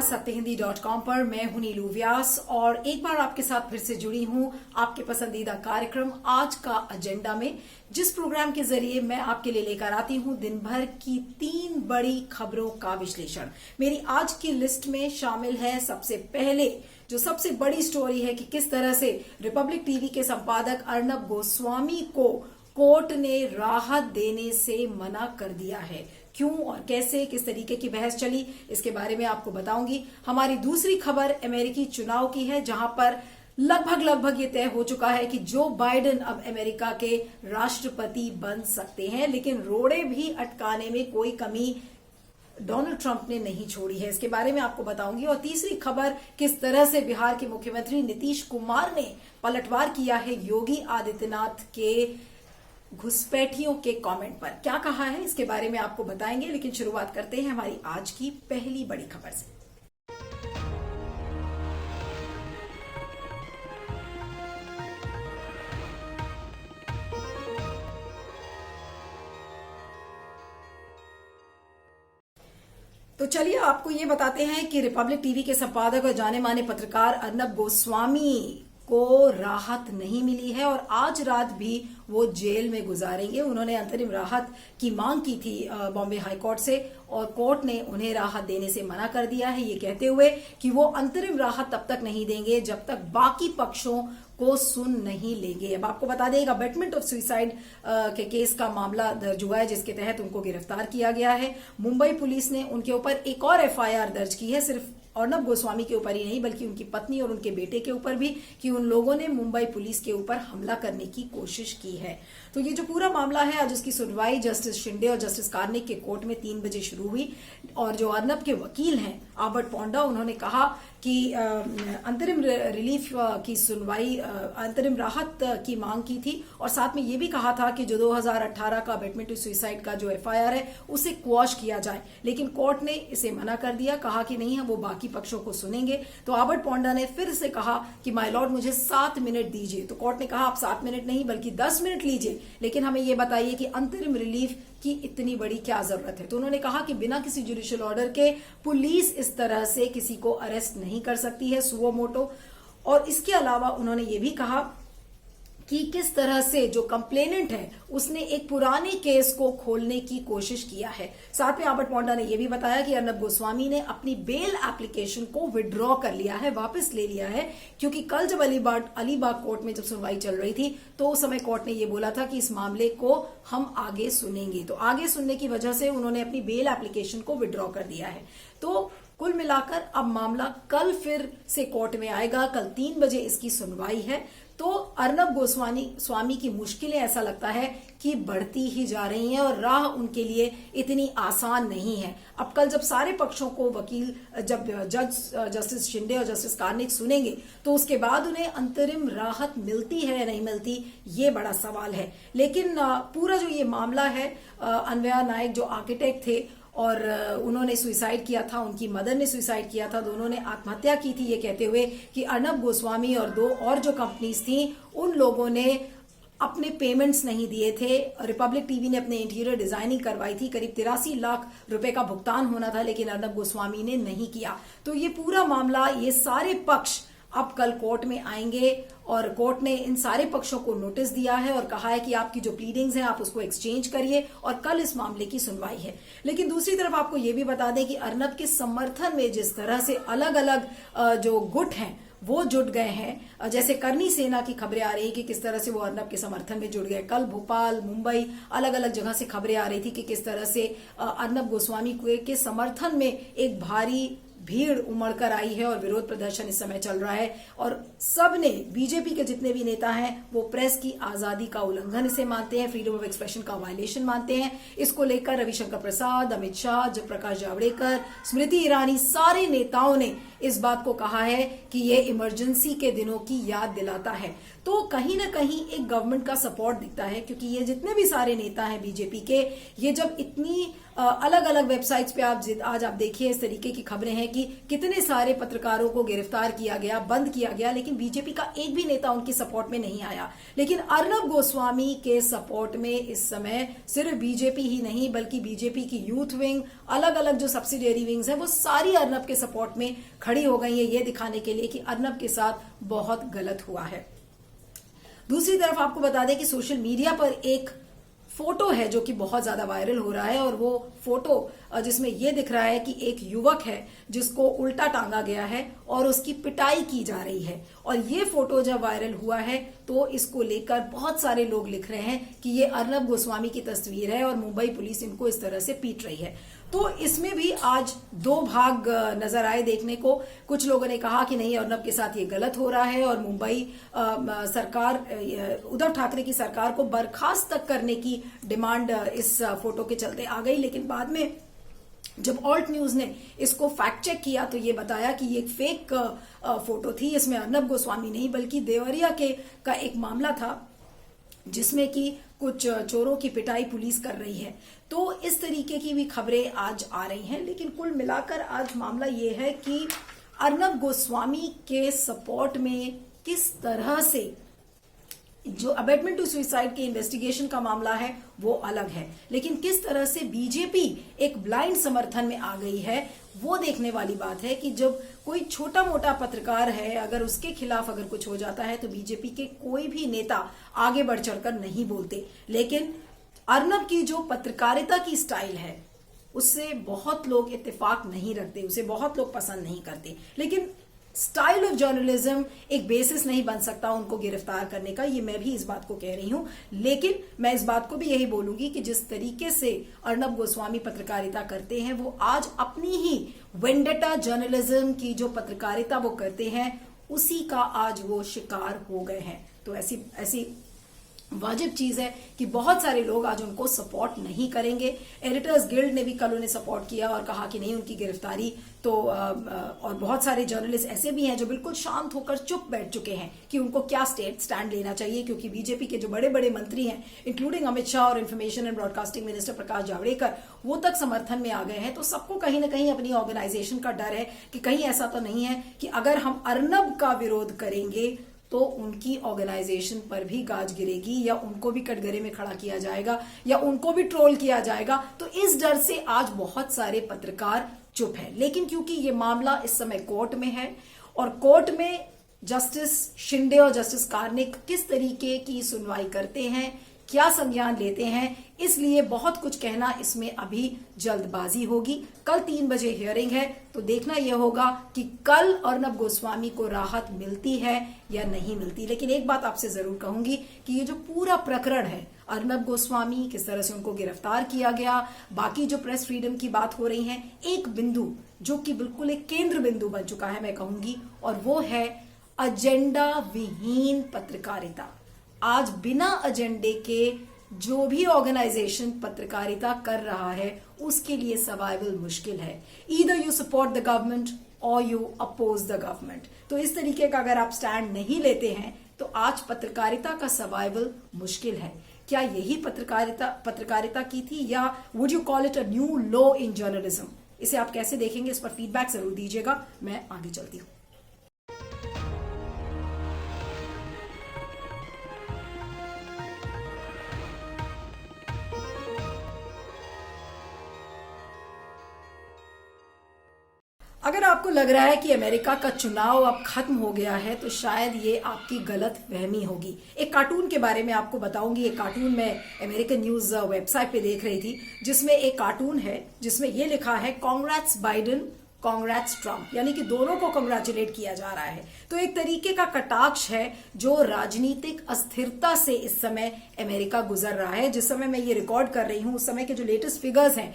सत्यहिंदी.com पर मैं हूं नीलू व्यास और एक बार आपके साथ फिर से जुड़ी हूं आपके पसंदीदा कार्यक्रम आज का एजेंडा में, जिस प्रोग्राम के जरिए मैं आपके लिए लेकर आती हूं दिन भर की 3 बड़ी खबरों का विश्लेषण। मेरी आज की लिस्ट में शामिल है सबसे पहले जो सबसे बड़ी स्टोरी है कि किस तरह से रिपब्लिक टीवी के संपादक अर्नब गोस्वामी को कोर्ट ने राहत देने से मना कर दिया है। क्यों और कैसे, किस तरीके की बहस चली, इसके बारे में आपको बताऊंगी। हमारी दूसरी खबर अमेरिकी चुनाव की है, जहां पर लगभग ये तय हो चुका है कि जो बाइडेन अब अमेरिका के राष्ट्रपति बन सकते हैं, लेकिन रोड़े भी अटकाने में कोई कमी डोनाल्ड ट्रंप ने नहीं छोड़ी है। इसके बारे में आपको बताऊंगी। और तीसरी खबर, किस तरह से बिहार के मुख्यमंत्री नीतीश कुमार ने पलटवार किया है योगी आदित्यनाथ के घुसपैठियों के कमेंट पर। क्या कहा है इसके बारे में आपको बताएंगे, लेकिन शुरुआत करते हैं हमारी आज की पहली बड़ी खबर से। तो चलिए आपको ये बताते हैं कि रिपब्लिक टीवी के संपादक और जाने माने पत्रकार अर्नब गोस्वामी को राहत नहीं मिली है और आज रात भी वो जेल में गुजारेंगे। उन्होंने अंतरिम राहत की मांग की थी बॉम्बे हाई कोर्ट से और कोर्ट ने उन्हें राहत देने से मना कर दिया है, ये कहते हुए कि वो अंतरिम राहत तब तक नहीं देंगे जब तक बाकी पक्षों को सुन नहीं लेंगे। अब आपको बता देगा अबेटमेंट ऑफ सुसाइड के केस का मामला दर्ज हुआ है, जिसके तहत उनको गिरफ्तार किया गया है। मुंबई पुलिस ने उनके ऊपर एक और एफआईआर दर्ज की है, सिर्फ अर्नब गोस्वामी के ऊपर ही नहीं बल्कि उनकी पत्नी और उनके बेटे के ऊपर भी, कि उन लोगों ने मुंबई पुलिस के ऊपर हमला करने की कोशिश की है। तो ये जो पूरा मामला है, आज उसकी सुनवाई जस्टिस शिंदे और जस्टिस कार्निक के कोर्ट में 3 बजे शुरू हुई। और जो अर्नब के वकील हैं आबर्ट पोंडा, उन्होंने कहा कि अंतरिम रिलीफ की सुनवाई, अंतरिम राहत की मांग की थी और साथ में ये भी कहा था कि जो 2018 का अबेटमेंट टू सुसाइड का जो एफआईआर है उसे क्वॉश किया जाए, लेकिन कोर्ट ने इसे मना कर दिया, कहा कि नहीं, हम वो बाकी पक्षों को सुनेंगे। तो आबर्ट पोंडा ने फिर से कहा कि माय लॉर्ड मुझे 7 मिनट दीजिए। तो कोर्ट ने कहा आप 7 मिनट नहीं बल्कि 10 मिनट लीजिए, लेकिन हमें ये बताइए कि अंतरिम रिलीफ की इतनी बड़ी क्या जरूरत है। तो उन्होंने कहा कि बिना किसी जुडिशियल ऑर्डर के पुलिस इस तरह से किसी को अरेस्ट नहीं कर सकती है सुओ मोटो। और इसके अलावा उन्होंने ये भी कहा कि किस तरह से जो कंप्लेनेंट है उसने एक पुराने केस को खोलने की कोशिश किया है। साथ में आबर्ट पोंडा ने यह भी बताया कि अर्नब गोस्वामी ने अपनी बेल एप्लीकेशन को विड्रॉ कर लिया है, वापस ले लिया है, क्योंकि कल जब अलीबाग कोर्ट में जब सुनवाई चल रही थी तो उस समय कोर्ट ने यह बोला था कि इस मामले को हम आगे सुनेंगे। तो आगे सुनने की वजह से उन्होंने अपनी बेल एप्लीकेशन को विड्रॉ कर दिया है। तो कुल मिलाकर अब मामला कल फिर से कोर्ट में आएगा। कल 3 बजे इसकी सुनवाई है। तो अर्नब गोस्वामी की मुश्किलें ऐसा लगता है कि बढ़ती ही जा रही हैं और राह उनके लिए इतनी आसान नहीं है। अब कल जब सारे पक्षों को वकील, जब जस्टिस शिंदे और जस्टिस कार्निक सुनेंगे तो उसके बाद उन्हें अंतरिम राहत मिलती है या नहीं मिलती, ये बड़ा सवाल है। लेकिन पूरा जो ये मामला है, अन्वया नायक जो आर्किटेक्ट थे और उन्होंने सुसाइड किया था, उनकी मदर ने सुसाइड किया था, दोनों ने आत्महत्या की थी, ये कहते हुए कि अर्नब गोस्वामी और 2 और जो कंपनीज थी उन लोगों ने अपने पेमेंट्स नहीं दिए थे। रिपब्लिक टीवी ने अपने इंटीरियर डिजाइनिंग करवाई थी, करीब 83 लाख रुपए का भुगतान होना था, लेकिन अर्नब गोस्वामी ने नहीं किया। तो ये पूरा मामला, ये सारे पक्ष अब कल कोर्ट में आएंगे और कोर्ट ने इन सारे पक्षों को नोटिस दिया है और कहा है कि आपकी जो प्लीडिंग्स हैं आप उसको एक्सचेंज करिए और कल इस मामले की सुनवाई है। लेकिन दूसरी तरफ आपको ये भी बता दें कि अर्नब के समर्थन में जिस तरह से अलग अलग जो गुट हैं वो जुट गए हैं, जैसे करनी सेना की खबरें आ रही कि किस तरह से वो अर्नब के समर्थन में जुट गए। कल भोपाल, मुंबई, अलग अलग जगह से खबरें आ रही थी कि किस तरह से अर्नब गोस्वामी के समर्थन में एक भारी भीड़ उमड़ कर आई है और विरोध प्रदर्शन इस समय चल रहा है। और सब ने, बीजेपी के जितने भी नेता हैं वो प्रेस की आजादी का उल्लंघन इसे मानते हैं, फ्रीडम ऑफ एक्सप्रेशन का वायलेशन मानते हैं। इसको लेकर रविशंकर प्रसाद, अमित शाह, जयप्रकाश जावड़ेकर, स्मृति ईरानी, सारे नेताओं ने इस बात को कहा है कि ये इमरजेंसी के दिनों की याद दिलाता है। तो कहीं ना कहीं एक गवर्नमेंट का सपोर्ट दिखता है, क्योंकि ये जितने भी सारे नेता हैं बीजेपी के, ये जब इतनी अलग अलग वेबसाइट्स पे आज आप देखिए इस तरीके की खबरें हैं कि कितने सारे पत्रकारों को गिरफ्तार किया गया, बंद किया गया, लेकिन बीजेपी का एक भी नेता उनकी सपोर्ट में नहीं आया। लेकिन अर्नब गोस्वामी के सपोर्ट में इस समय सिर्फ बीजेपी ही नहीं बल्कि बीजेपी की यूथ विंग, अलग अलग जो सब्सिडियरी विंग्स हैं वो सारी अर्नब के सपोर्ट में खड़ी हो गई है, ये दिखाने के लिए कि अर्नब के साथ बहुत गलत हुआ है। दूसरी तरफ आपको बता दें कि सोशल मीडिया पर एक फोटो है जो कि बहुत ज्यादा वायरल हो रहा है, और वो फोटो जिसमें ये दिख रहा है कि एक युवक है जिसको उल्टा टांगा गया है और उसकी पिटाई की जा रही है। और ये फोटो जब वायरल हुआ है तो इसको लेकर बहुत सारे लोग लिख रहे हैं कि ये अर्नब गोस्वामी की तस्वीर है और मुंबई पुलिस इनको इस तरह से पीट रही है। तो इसमें भी आज दो भाग नजर आए देखने को। कुछ लोगों ने कहा कि नहीं, अर्नब के साथ ये गलत हो रहा है और मुंबई सरकार, उद्धव ठाकरे की सरकार को बर्खास्त तक करने की डिमांड इस फोटो के चलते आ गई। लेकिन बाद में जब ऑल्ट न्यूज ने इसको फैक्ट चेक किया तो ये बताया कि ये एक फेक फोटो थी, इसमें अर्नब गोस्वामी नहीं बल्कि देवरिया का एक मामला था जिसमें कि कुछ चोरों की पिटाई पुलिस कर रही है। तो इस तरीके की भी खबरें आज आ रही हैं। लेकिन कुल मिलाकर आज मामला ये है कि अर्नब गोस्वामी के सपोर्ट में किस तरह से जो अबेटमेंट टू सुसाइड के इन्वेस्टिगेशन का मामला है वो अलग है, लेकिन किस तरह से बीजेपी एक ब्लाइंड समर्थन में आ गई है वो देखने वाली बात है कि जब कोई छोटा मोटा पत्रकार है, अगर उसके खिलाफ अगर कुछ हो जाता है तो बीजेपी के कोई भी नेता आगे बढ़ चढ़कर नहीं बोलते। लेकिन अर्नब की जो पत्रकारिता की स्टाइल है उससे बहुत लोग इत्तेफाक नहीं रखते, उसे बहुत लोग पसंद नहीं करते। लेकिन स्टाइल ऑफ जर्नलिज्म एक बेसिस नहीं बन सकता उनको गिरफ्तार करने का, ये मैं भी इस बात को कह रही हूं। लेकिन मैं इस बात को भी यही बोलूंगी कि जिस तरीके से अर्नब गोस्वामी पत्रकारिता करते हैं वो आज अपनी ही वेंडेटा जर्नलिज्म की जो पत्रकारिता वो करते हैं उसी का आज वो शिकार हो गए हैं। तो ऐसी वाजिब चीज है कि बहुत सारे लोग आज उनको सपोर्ट नहीं करेंगे। एडिटर्स गिल्ड ने भी कल उन्हें सपोर्ट किया और कहा कि नहीं उनकी गिरफ्तारी तो और बहुत सारे जर्नलिस्ट ऐसे भी हैं जो बिल्कुल शांत होकर चुप बैठ चुके हैं कि उनको क्या स्टैंड लेना चाहिए, क्योंकि बीजेपी के जो बड़े बड़े मंत्री हैं इंक्लूडिंग अमित शाह और information and broadcasting minister Prakash Javadekar वो तक समर्थन में आ गए हैं। तो सबको कहीं ना कहीं अपनी ऑर्गेनाइजेशन का डर है कि कहीं ऐसा तो नहीं है कि अगर हम अर्नब का विरोध करेंगे तो उनकी ऑर्गेनाइजेशन पर भी गाज गिरेगी या उनको भी कटघरे में खड़ा किया जाएगा या उनको भी ट्रोल किया जाएगा। तो इस डर से आज बहुत सारे पत्रकार चुप हैं। लेकिन क्योंकि ये मामला इस समय कोर्ट में है और कोर्ट में जस्टिस शिंदे और जस्टिस कार्निक किस तरीके की सुनवाई करते हैं, क्या संज्ञान लेते हैं, इसलिए बहुत कुछ कहना इसमें अभी जल्दबाजी होगी। कल 3 बजे हियरिंग है तो देखना यह होगा कि कल अर्नब गोस्वामी को राहत मिलती है या नहीं मिलती। लेकिन एक बात आपसे जरूर कहूंगी कि ये जो पूरा प्रकरण है अर्नब गोस्वामी, किस तरह से उनको गिरफ्तार किया गया, बाकी जो प्रेस फ्रीडम की बात हो रही है, एक बिंदु जो कि बिल्कुल एक केंद्र बिंदु बन चुका है मैं कहूंगी, और वो है एजेंडा विहीन पत्रकारिता। आज बिना एजेंडे के जो भी ऑर्गेनाइजेशन पत्रकारिता कर रहा है उसके लिए सर्वाइवल मुश्किल है। Either you support the government और यू अपोज द गवर्नमेंट। तो इस तरीके का अगर आप स्टैंड नहीं लेते हैं तो आज पत्रकारिता का सर्वाइवल मुश्किल है। क्या यही पत्रकारिता की थी, या would you call it a new law in journalism? इसे आप कैसे देखेंगे, इस पर फीडबैक जरूर दीजिएगा। मैं आगे चलती हूँ। अगर आपको लग रहा है कि अमेरिका का चुनाव अब खत्म हो गया है तो शायद ये आपकी गलत फहमी होगी। एक कार्टून के बारे में आपको बताऊंगी। एक कार्टून मैं अमेरिकन न्यूज वेबसाइट पे देख रही थी जिसमें एक कार्टून है जिसमें ये लिखा है कांग्रेट्स बाइडेन, कांग्रेट्स ट्रंप, यानी कि दोनों को कांग्रेचुलेट किया जा रहा है। तो एक तरीके का कटाक्ष है जो राजनीतिक अस्थिरता से इस समय अमेरिका गुजर रहा है। जिस समय मैं ये रिकॉर्ड कर रही हूं उस समय के जो लेटेस्ट फिगर्स हैं,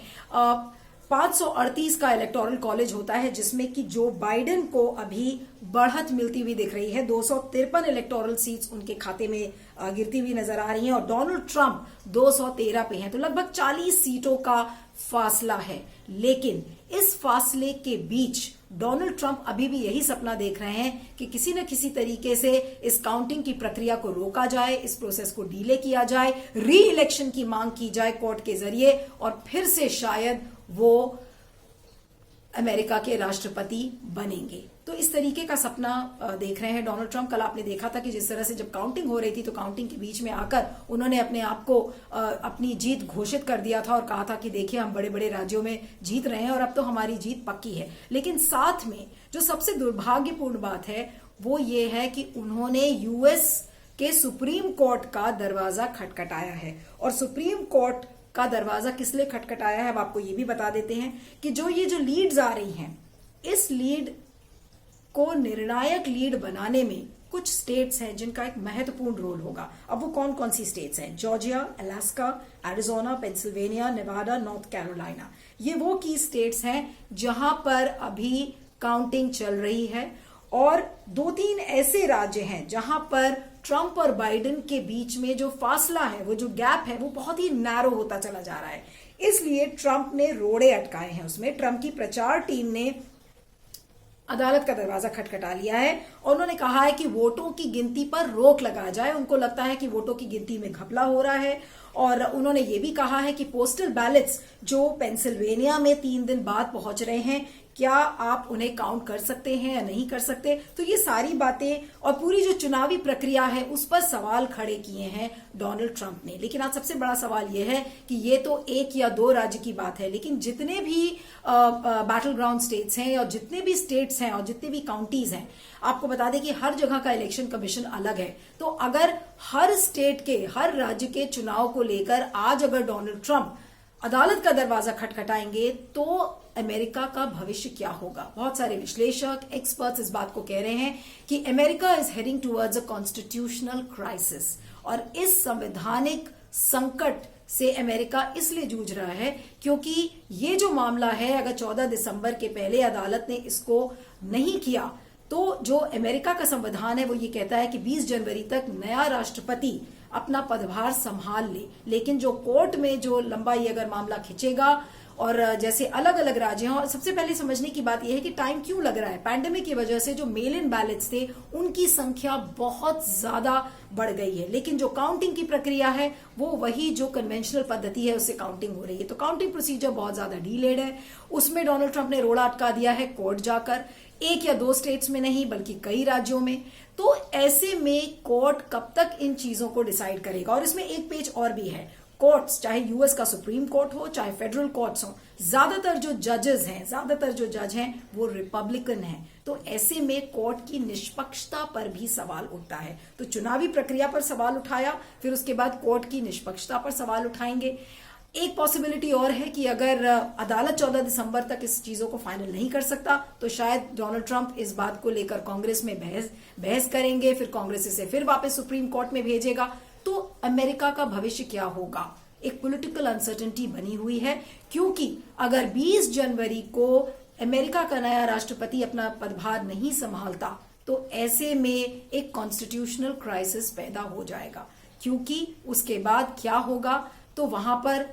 538 का इलेक्टोरल कॉलेज होता है जिसमें कि जो बाइडेन को अभी बढ़त मिलती हुई दिख रही है। 253 इलेक्टोरल सीट्स उनके खाते में गिरती हुई नजर आ रही हैं और डोनाल्ड ट्रंप 213 पे हैं। तो लगभग 40 सीटों का फासला है, लेकिन इस फासले के बीच डोनाल्ड ट्रंप अभी भी यही सपना देख रहे हैं कि किसी न किसी तरीके से इस काउंटिंग की प्रक्रिया को रोका जाए, इस प्रोसेस को डीले किया जाए, री इलेक्शन की मांग की जाए कोर्ट के जरिए और फिर से शायद वो अमेरिका के राष्ट्रपति बनेंगे। तो इस तरीके का सपना देख रहे हैं डोनाल्ड ट्रंप। कल आपने देखा था कि जिस तरह से जब काउंटिंग हो रही थी तो काउंटिंग के बीच में आकर उन्होंने अपने आप को अपनी जीत घोषित कर दिया था और कहा था कि देखिए हम बड़े बड़े राज्यों में जीत रहे हैं और अब तो हमारी जीत पक्की है। लेकिन साथ में जो सबसे दुर्भाग्यपूर्ण बात है वो ये है कि उन्होंने यूएस के सुप्रीम कोर्ट का दरवाजा खटखटाया है। और सुप्रीम कोर्ट का दरवाजा किस लिए खटखटाया है अब आपको ये भी बता देते हैं कि जो लीड्स आ रही हैं, इस लीड को निर्णायक लीड बनाने में कुछ स्टेट्स हैं जिनका एक महत्वपूर्ण रोल होगा। अब वो कौन कौन सी स्टेट्स हैं? Georgia, Alaska, Arizona, Pennsylvania, Nevada, north Carolina. ये वो की स्टेट्स हैं जहां पर अभी काउंटिंग चल रही है और 2-3 ऐसे राज्य हैं जहां पर ट्रंप और बाइडेन के बीच में जो फासला है, वो जो गैप है, वो बहुत ही नैरो होता चला जा रहा है। इसलिए ट्रंप ने रोड़े अटकाए हैं उसमें। ट्रंप की प्रचार टीम ने अदालत का दरवाजा खटखटा लिया है और उन्होंने कहा है कि वोटों की गिनती पर रोक लगा जाए। उनको लगता है कि वोटों की गिनती में घपला हो रहा है और उन्होंने ये भी कहा है कि पोस्टल बैलेट्स जो पेंसिल्वेनिया में 3 दिन बाद पहुंच रहे हैं, क्या आप उन्हें काउंट कर सकते हैं या नहीं कर सकते? तो ये सारी बातें और पूरी जो चुनावी प्रक्रिया है उस पर सवाल खड़े किए हैं डोनाल्ड ट्रंप ने। लेकिन आज सबसे बड़ा सवाल ये है कि ये तो 1 या 2 राज्य की बात है, लेकिन जितने भी बैटल ग्राउंड स्टेट्स हैं और जितने भी स्टेट्स हैं और जितने भी काउंटीज हैं, आपको बता दें कि हर जगह का इलेक्शन कमीशन अलग है। तो अगर हर स्टेट के, हर राज्य के चुनाव को लेकर आज अगर डोनाल्ड ट्रंप अदालत का दरवाजा खटखटाएंगे तो अमेरिका का भविष्य क्या होगा? बहुत सारे विश्लेषक, एक्सपर्ट्स इस बात को कह रहे हैं कि America is heading towards a constitutional crisis और इस संवैधानिक संकट से अमेरिका इसलिए जूझ रहा है क्योंकि ये जो मामला है, अगर 14 दिसंबर के पहले अदालत ने इसको नहीं किया तो जो अमेरिका का संविधान है वो ये कहता है कि 20 जनवरी तक नया राष्ट्रपति अपना पदभार संभाल ले। लेकिन जो कोर्ट में जो लंबा ये अगर मामला खिंचेगा और जैसे अलग अलग राज्य हैं, और सबसे पहले समझने की बात यह है कि टाइम क्यों लग रहा है। पैंडेमिक की वजह से जो मेल इन बैलेट्स थे उनकी संख्या बहुत ज्यादा बढ़ गई है, लेकिन जो काउंटिंग की प्रक्रिया है वो वही जो कन्वेंशनल पद्धति है उससे काउंटिंग हो रही है। तो काउंटिंग प्रोसीजर बहुत ज्यादा डीलेड है। उसमें डोनाल्ड ट्रंप ने रोड़ा अटका दिया है कोर्ट जाकर, 1 या 2 स्टेट्स में नहीं बल्कि कई राज्यों में। तो ऐसे में कोर्ट कब तक इन चीजों को डिसाइड करेगा? और इसमें एक पेज और भी है। कोर्ट्स, चाहे यूएस का सुप्रीम कोर्ट हो चाहे फेडरल कोर्ट्स हो, ज्यादातर जो जज हैं वो रिपब्लिकन हैं। तो ऐसे में कोर्ट की निष्पक्षता पर भी सवाल उठता है। तो चुनावी प्रक्रिया पर सवाल उठाया, फिर उसके बाद कोर्ट की निष्पक्षता पर सवाल उठाएंगे। एक पॉसिबिलिटी और है कि अगर अदालत 14 दिसंबर तक इस चीजों को फाइनल नहीं कर सकता तो शायद डोनाल्ड ट्रंप इस बात को लेकर कांग्रेस में बहस करेंगे, फिर कांग्रेस इसे फिर वापस सुप्रीम कोर्ट में भेजेगा। तो अमेरिका का भविष्य क्या होगा? एक पॉलिटिकल अनसर्टेनिटी बनी हुई है, क्योंकि अगर 20 जनवरी को अमेरिका का नया राष्ट्रपति अपना पदभार नहीं संभालता तो ऐसे में एक कॉन्स्टिट्यूशनल क्राइसिस पैदा हो जाएगा। क्योंकि उसके बाद क्या होगा, तो वहां पर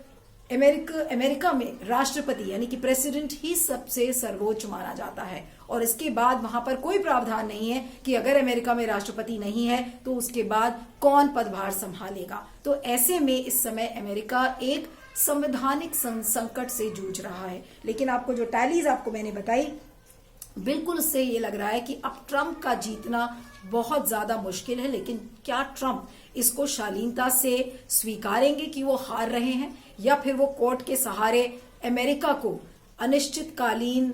अमेरिका में राष्ट्रपति यानी कि प्रेसिडेंट ही सबसे सर्वोच्च माना जाता है और इसके बाद वहां पर कोई प्रावधान नहीं है कि अगर अमेरिका में राष्ट्रपति नहीं है तो उसके बाद कौन पदभार संभालेगा। तो ऐसे में इस समय अमेरिका एक संवैधानिक संकट से जूझ रहा है। लेकिन आपको जो टैलीज आपको मैंने बताई, बिल्कुल उससे ये लग रहा है कि अब ट्रंप का जीतना बहुत ज्यादा मुश्किल है। लेकिन क्या ट्रंप इसको शालीनता से स्वीकारेंगे कि वो हार रहे हैं, या फिर वो कोर्ट के सहारे अमेरिका को अनिश्चितकालीन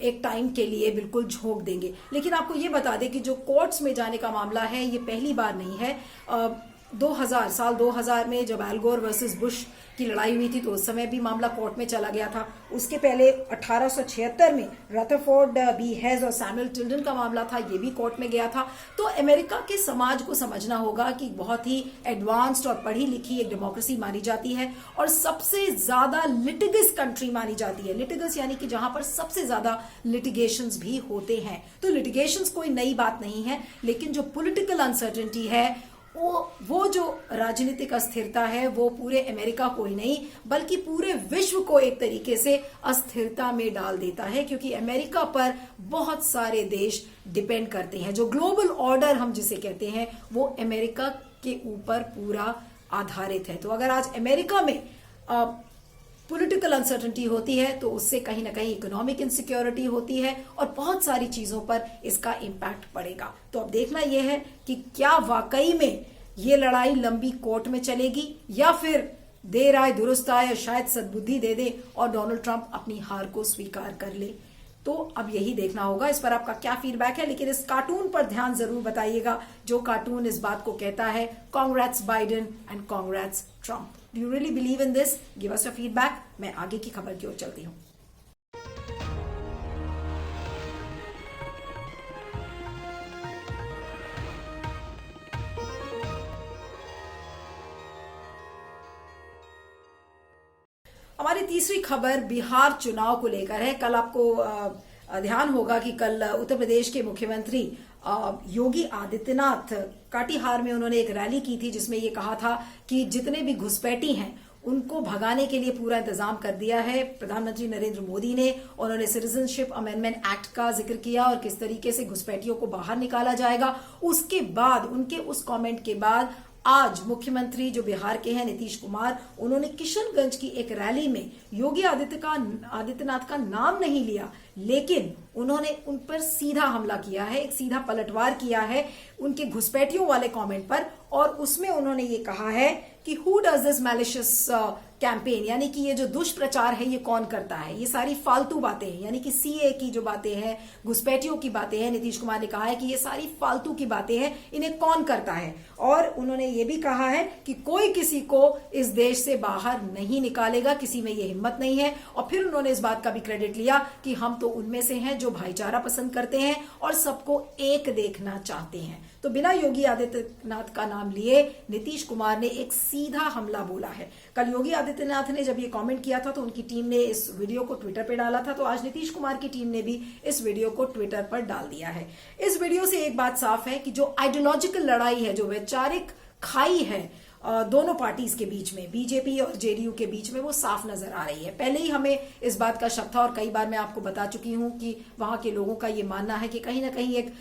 एक टाइम के लिए बिल्कुल झोंक देंगे? लेकिन आपको ये बता दें कि जो कोर्ट्स में जाने का मामला है ये पहली बार नहीं है। 2000 में जब एल गोर वर्सेस बुश की लड़ाई हुई थी तो उस समय भी मामला कोर्ट में चला गया था। उसके पहले 1876 में रदरफोर्ड बी हेज और सैमुअल टिल्डन का मामला था, ये भी कोर्ट में गया था। तो अमेरिका के समाज को समझना होगा कि बहुत ही एडवांस्ड और पढ़ी लिखी एक डेमोक्रेसी मानी जाती है और सबसे ज्यादा लिटिगस कंट्री मानी जाती है। लिटिगस यानी कि जहां पर सबसे ज्यादा लिटिगेशंस भी होते हैं। तो लिटिगेशंस कोई नई बात नहीं है, लेकिन जो पॉलिटिकल अनसर्टेनिटी है वो जो राजनीतिक अस्थिरता है वो पूरे अमेरिका को ही नहीं बल्कि पूरे विश्व को एक तरीके से अस्थिरता में डाल देता है, क्योंकि अमेरिका पर बहुत सारे देश डिपेंड करते हैं। जो ग्लोबल ऑर्डर हम जिसे कहते हैं वो अमेरिका के ऊपर पूरा आधारित है। तो अगर आज अमेरिका में पॉलिटिकल अनसर्टेनिटी होती है तो उससे कहीं ना कहीं इकोनॉमिक इनसिक्योरिटी होती है और बहुत सारी चीजों पर इसका इम्पैक्ट पड़ेगा। तो अब देखना यह है कि क्या वाकई में ये लड़ाई लंबी कोर्ट में चलेगी या फिर देर आए दुरुस्त आए, शायद सद्बुद्धि दे दे और डोनाल्ड ट्रंप अपनी हार को स्वीकार कर ले। तो अब यही देखना होगा। इस पर आपका क्या फीडबैक है, लेकिन इस कार्टून पर ध्यान जरूर बताइएगा जो कार्टून इस बात को कहता है congrats Biden and congrats Trump. Do you really believe in this? Give us your feedback. मैं आगे की खबर की ओर चलती हूं। हमारी तीसरी खबर बिहार चुनाव को लेकर है। कल आपको ध्यान होगा कि कल उत्तर प्रदेश के मुख्यमंत्री योगी आदित्यनाथ काटीहार में उन्होंने एक रैली की थी जिसमें ये कहा था कि जितने भी घुसपैठी हैं उनको भगाने के लिए पूरा इंतजाम कर दिया है प्रधानमंत्री नरेंद्र मोदी ने। उन्होंने सिटीजनशिप अमेंडमेंट एक्ट का जिक्र किया और किस तरीके से घुसपैठियों को बाहर निकाला जाएगा। उसके बाद उनके उस कमेंट के बाद आज मुख्यमंत्री जो बिहार के हैं नीतीश कुमार, उन्होंने किशनगंज की एक रैली में योगी आदित्यनाथ का नाम नहीं लिया, लेकिन उन्होंने उन पर सीधा हमला किया है, एक सीधा पलटवार किया है उनके घुसपैठियों वाले कमेंट पर। और उसमें उन्होंने ये कहा है कि who does this malicious campaign, यानी कि ये जो दुष्प्रचार है ये कौन करता है, ये सारी फालतू बातें हैं, यानी कि सीए की जो बातें हैं, घुसपैठियों की बातें हैं। नीतीश कुमार ने कहा है कि ये सारी फालतू की बातें हैं, इन्हें कौन करता है। और उन्होंने ये भी कहा है कि कोई किसी को इस देश से बाहर नहीं निकालेगा, किसी में ये हिम्मत नहीं है। और फिर उन्होंने इस बात का भी क्रेडिट लिया कि हम तो उनमें से हैं जो भाईचारा पसंद करते हैं और सबको एक देखना चाहते हैं। तो बिना योगी आदित्यनाथ का नाम लिए नीतीश कुमार ने एक सीधा हमला बोला है। कल योगी आदित्यनाथ ने जब ये कमेंट किया था तो उनकी टीम ने इस वीडियो को ट्विटर पे डाला था, तो आज नीतीश कुमार की टीम ने भी इस वीडियो को ट्विटर पर डाल दिया है। इस वीडियो से एक बात साफ है कि जो आइडियोलॉजिकल लड़ाई है, जो वैचारिक खाई है दोनों पार्टीज के बीच में, बीजेपी और जेडीयू के बीच में, वो साफ नजर आ रही है। पहले ही हमें इस बात का शक था और कई बार मैं आपको बता चुकी हूं कि वहां के लोगों का ये मानना है कि कहीं ना कहीं एक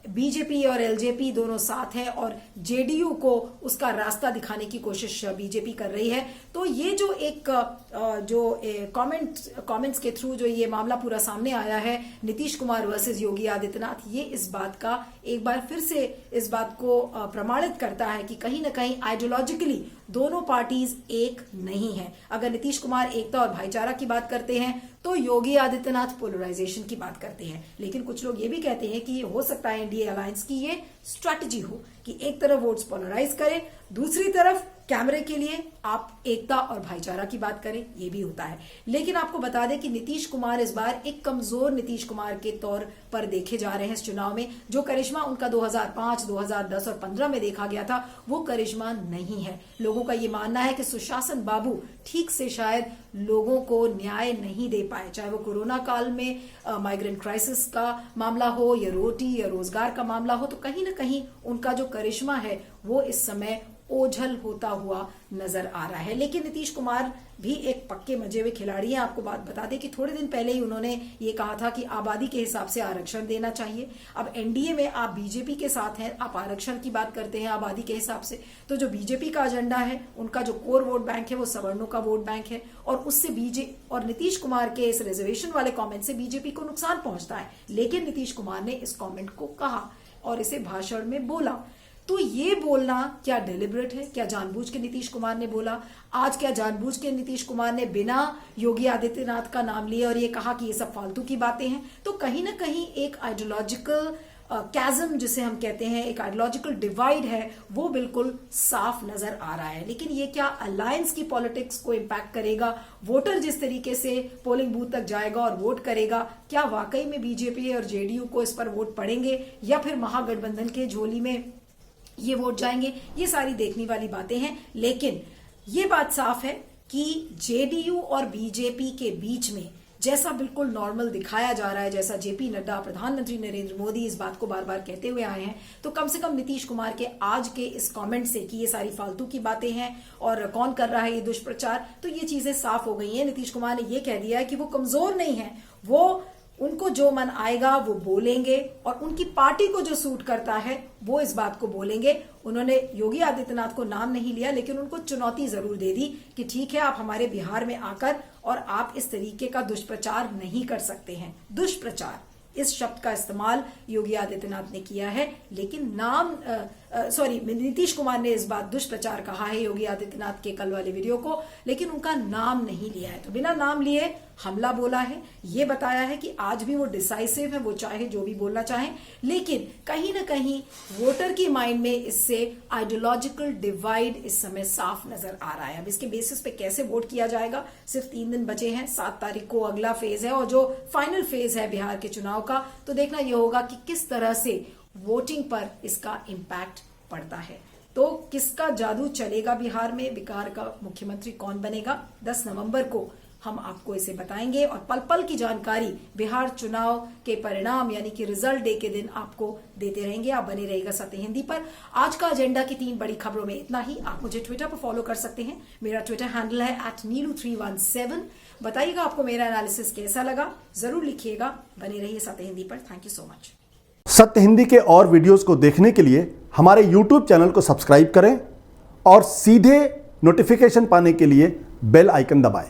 बीजेपी और एलजेपी दोनों साथ हैं और जेडीयू को उसका रास्ता दिखाने की कोशिश बीजेपी कर रही है। तो ये जो एक कमेंट्स के थ्रू जो ये मामला पूरा सामने आया है नीतीश कुमार वर्सेस योगी आदित्यनाथ, ये इस बात का एक बार फिर से इस बात को प्रमाणित करता है कि कहीं ना कहीं आइडियोलॉजिकली दोनों पार्टीज एक नहीं है। अगर नीतीश कुमार एकता और भाईचारा की बात करते हैं तो योगी आदित्यनाथ पोलराइजेशन की बात करते हैं। लेकिन कुछ लोग ये भी कहते हैं कि ये हो सकता है एनडीए अलायंस की ये स्ट्रैटेजी हो कि एक तरफ वोट्स पोलराइज करें, दूसरी तरफ कैमरे के लिए आप एकता और भाईचारा की बात करें, ये भी होता है। लेकिन आपको बता दें कि नीतीश कुमार इस बार एक कमजोर नीतीश कुमार के तौर पर देखे जा रहे हैं इस चुनाव में। जो करिश्मा उनका 2005, 2010 और 15 में देखा गया था वो करिश्मा नहीं है। लोगों का ये मानना है कि सुशासन बाबू ठीक से शायद लोगों को न्याय नहीं दे पाए, चाहे वो कोरोना काल में माइग्रेंट क्राइसिस का मामला हो या रोटी या रोजगार का मामला हो। तो कहीं ना कहीं उनका जो करिश्मा है वो इस समय ओझल होता हुआ नजर आ रहा है। लेकिन नीतीश कुमार भी एक पक्के मजे हुए खिलाड़ी हैं। आपको बात बता दें कि थोड़े दिन पहले ही उन्होंने ये कहा था कि आबादी के हिसाब से आरक्षण देना चाहिए। अब एनडीए में आप बीजेपी के साथ हैं, आप आरक्षण की बात करते हैं आबादी के हिसाब से, तो जो बीजेपी का एजेंडा है, उनका जो कोर वोट बैंक है वो सवर्णों का वोट बैंक है और उससे और नीतीश कुमार के इस रिजर्वेशन वाले कॉमेंट से बीजेपी को नुकसान पहुंचता है। लेकिन नीतीश कुमार ने इस कॉमेंट को कहा और इसे भाषण में बोला। तो ये बोलना क्या डेलिब्रेट है, क्या जानबूझ के नीतीश कुमार ने बोला? आज क्या जानबूझ के नीतीश कुमार ने बिना योगी आदित्यनाथ का नाम लिए और ये कहा कि ये सब फालतू की बातें हैं? तो कहीं ना कहीं एक आइडियोलॉजिकल कैज़म जिसे हम कहते हैं, एक आइडियोलॉजिकल डिवाइड है, वो बिल्कुल साफ नजर आ रहा है। लेकिन ये क्या अलायंस की पॉलिटिक्स को इम्पैक्ट करेगा? वोटर जिस तरीके से पोलिंग बूथ तक जाएगा और वोट करेगा, क्या वाकई में बीजेपी और जेडीयू को इस पर वोट पड़ेंगे या फिर महागठबंधन के झोली में ये वोट जाएंगे? ये सारी देखने वाली बातें हैं। लेकिन ये बात साफ है कि जेडीयू और बीजेपी के बीच में जैसा बिल्कुल नॉर्मल दिखाया जा रहा है, जैसा जेपी नड्डा, प्रधानमंत्री नरेंद्र मोदी इस बात को बार बार कहते हुए आए हैं, तो कम से कम नीतीश कुमार के आज के इस कमेंट से कि ये सारी फालतू की बातें हैं और कौन कर रहा है ये दुष्प्रचार, तो ये चीजें साफ हो गई हैं। नीतीश कुमार ने ये कह दिया है कि वो कमजोर नहीं है, वो उनको जो मन आएगा वो बोलेंगे और उनकी पार्टी को जो सूट करता है वो इस बात को बोलेंगे। उन्होंने योगी आदित्यनाथ को नाम नहीं लिया, लेकिन उनको चुनौती जरूर दे दी कि ठीक है, आप हमारे बिहार में आकर और आप इस तरीके का दुष्प्रचार नहीं कर सकते हैं। दुष्प्रचार इस शब्द का इस्तेमाल योगी आदित्यनाथ ने किया है, लेकिन नीतीश कुमार ने इस बात दुष्प्रचार कहा है योगी आदित्यनाथ के कल वाले वीडियो को, लेकिन उनका नाम नहीं लिया है। तो बिना नाम लिए हमला बोला है, ये बताया है कि आज भी वो डिसाइसिव है, वो चाहे जो भी बोलना चाहे, लेकिन कहीं ना कहीं वोटर की माइंड में इससे आइडियोलॉजिकल डिवाइड इस समय साफ नजर आ रहा है। अब इसके बेसिस पे कैसे वोट किया जाएगा, सिर्फ 3 दिन बचे हैं, 7 तारीख को अगला फेज है और जो फाइनल फेज है बिहार के चुनाव का, तो देखना यह होगा कि किस तरह से वोटिंग पर इसका इम्पैक्ट पड़ता है। तो किसका जादू चलेगा बिहार में, बिहार का मुख्यमंत्री कौन बनेगा, 10 नवंबर को हम आपको इसे बताएंगे और पल पल की जानकारी बिहार चुनाव के परिणाम यानी कि रिजल्ट डे के दिन आपको देते रहेंगे। आप बने रहेगा सत्य हिंदी पर। आज का एजेंडा की 3 बड़ी खबरों में इतना ही। आप मुझे ट्विटर पर फॉलो कर सकते हैं, मेरा ट्विटर हैंडल है @neelu317। बताइएगा आपको मेरा एनालिसिस कैसा लगा, जरूर लिखिएगा। बने रहिए सत्य हिंदी पर। Thank you so much. सत्य हिंदी के और वीडियोस को देखने के लिए हमारे YouTube चैनल को सब्सक्राइब करें और सीधे नोटिफिकेशन पाने के लिए बेल आइकन दबाएं।